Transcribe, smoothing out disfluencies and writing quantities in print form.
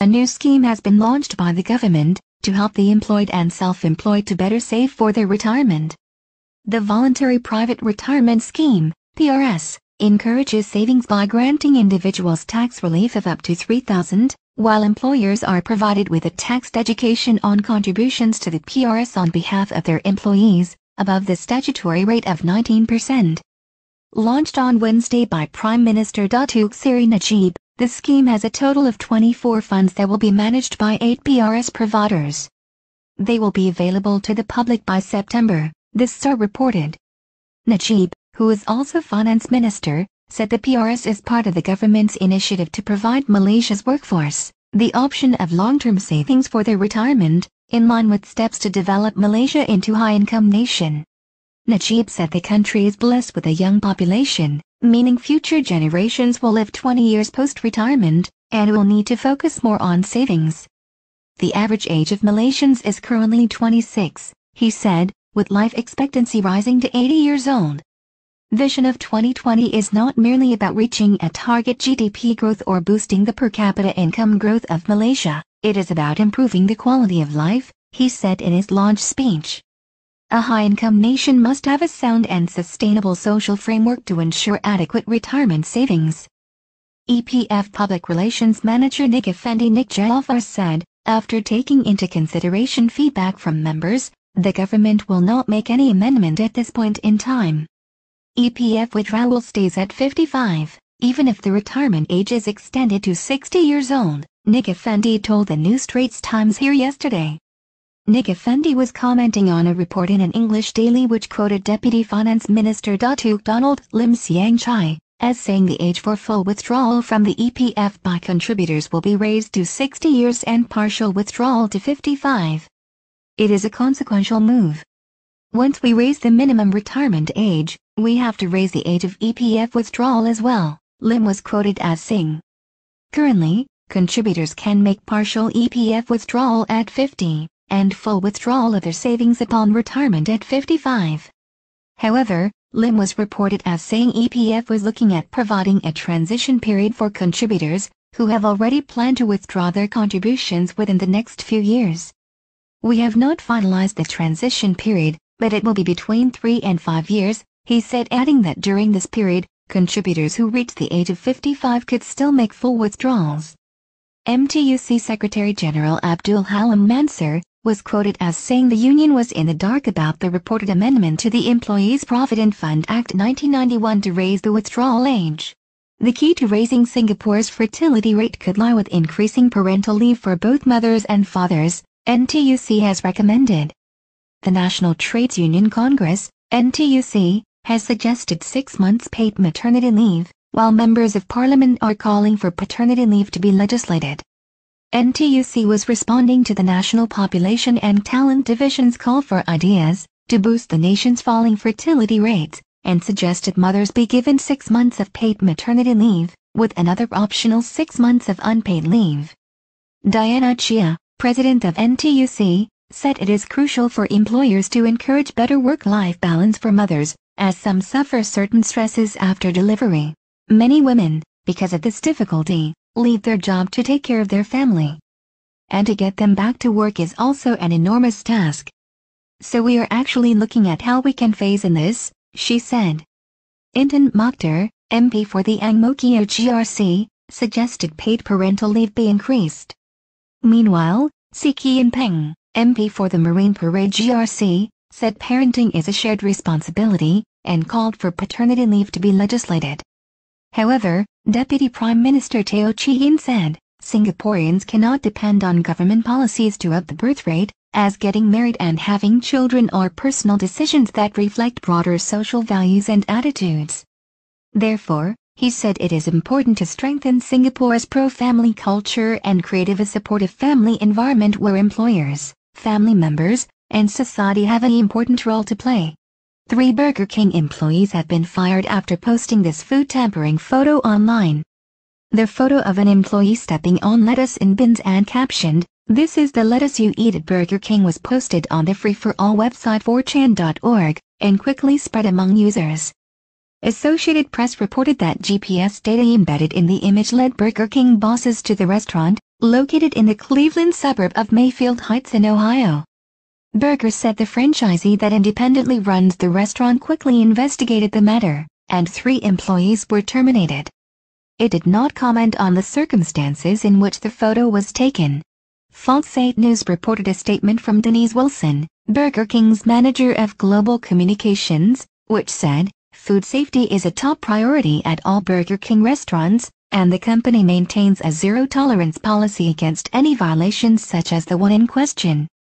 A new scheme has been launched by the government to help the employed and self-employed to better save for their retirement. The Voluntary Private Retirement Scheme, PRS, encourages savings by granting individuals tax relief of up to $3,000, while employers are provided with a tax education on contributions to the PRS on behalf of their employees, above the statutory rate of 19%. Launched on Wednesday by Prime Minister Datuk Seri Najib, the scheme has a total of 24 funds that will be managed by 8 PRS providers. They will be available to the public by September, the Star reported. Najib, who is also Finance Minister, said the PRS is part of the government's initiative to provide Malaysia's workforce the option of long-term savings for their retirement, in line with steps to develop Malaysia into a high-income nation. Najib said the country is blessed with a young population, meaning future generations will live 20 years post-retirement, and will need to focus more on savings. The average age of Malaysians is currently 26, he said, with life expectancy rising to 80 years old. Vision of 2020 is not merely about reaching a target GDP growth or boosting the per capita income growth of Malaysia, it is about improving the quality of life, he said in his launch speech. A high-income nation must have a sound and sustainable social framework to ensure adequate retirement savings. EPF Public Relations Manager Nik Effendi Nik Jafar said, after taking into consideration feedback from members, the government will not make any amendment at this point in time. EPF withdrawal stays at 55, even if the retirement age is extended to 60 years old, Nik Effendi told the New Straits Times here yesterday. Nik Effendi was commenting on a report in an English daily which quoted Deputy Finance Minister Datuk Donald Lim Siang Chai as saying the age for full withdrawal from the EPF by contributors will be raised to 60 years and partial withdrawal to 55. It is a consequential move. Once we raise the minimum retirement age, we have to raise the age of EPF withdrawal as well, Lim was quoted as saying. Currently, contributors can make partial EPF withdrawal at 50. And full withdrawal of their savings upon retirement at 55. However, Lim was reported as saying EPF was looking at providing a transition period for contributors who have already planned to withdraw their contributions within the next few years. We have not finalized the transition period, but it will be between 3 and 5 years, he said, adding that during this period, contributors who reach the age of 55 could still make full withdrawals. MTUC Secretary General Abdul Halim Mansur was quoted as saying the union was in the dark about the reported amendment to the Employees Provident Fund Act 1991 to raise the withdrawal age. The key to raising Singapore's fertility rate could lie with increasing parental leave for both mothers and fathers, NTUC has recommended. The National Trades Union Congress, NTUC, has suggested 6 months paid maternity leave, while members of Parliament are calling for paternity leave to be legislated. NTUC was responding to the National Population and Talent Division's call for ideas to boost the nation's falling fertility rates, and suggested mothers be given 6 months of paid maternity leave, with another optional 6 months of unpaid leave. Diana Chia, president of NTUC, said it is crucial for employers to encourage better work-life balance for mothers, as some suffer certain stresses after delivery. Many women, because of this difficulty, leave their job to take care of their family. And to get them back to work is also an enormous task. So we are actually looking at how we can phase in this, she said. Intan Mokhtar, MP for the Ang Mo Kio GRC, suggested paid parental leave be increased. Meanwhile, Si Kian Peng, MP for the Marine Parade GRC, said parenting is a shared responsibility, and called for paternity leave to be legislated. However, Deputy Prime Minister Teo Chee Hean said, Singaporeans cannot depend on government policies to up the birth rate, as getting married and having children are personal decisions that reflect broader social values and attitudes. Therefore, he said it is important to strengthen Singapore's pro-family culture and create a supportive family environment where employers, family members, and society have an important role to play. 3 Burger King employees have been fired after posting this food tampering photo online. The photo of an employee stepping on lettuce in bins and captioned, "This is the lettuce you eat at Burger King" was posted on the free-for-all website 4chan.org, and quickly spread among users. Associated Press reported that GPS data embedded in the image led Burger King bosses to the restaurant, located in the Cleveland suburb of Mayfield Heights in Ohio. Burger said the franchisee that independently runs the restaurant quickly investigated the matter, and 3 employees were terminated. It did not comment on the circumstances in which the photo was taken. Fox 8 News reported a statement from Denise Wilson, Burger King's manager of global communications, which said, "Food safety is a top priority at all Burger King restaurants, and the company maintains a zero-tolerance policy against any violations such as the one in question."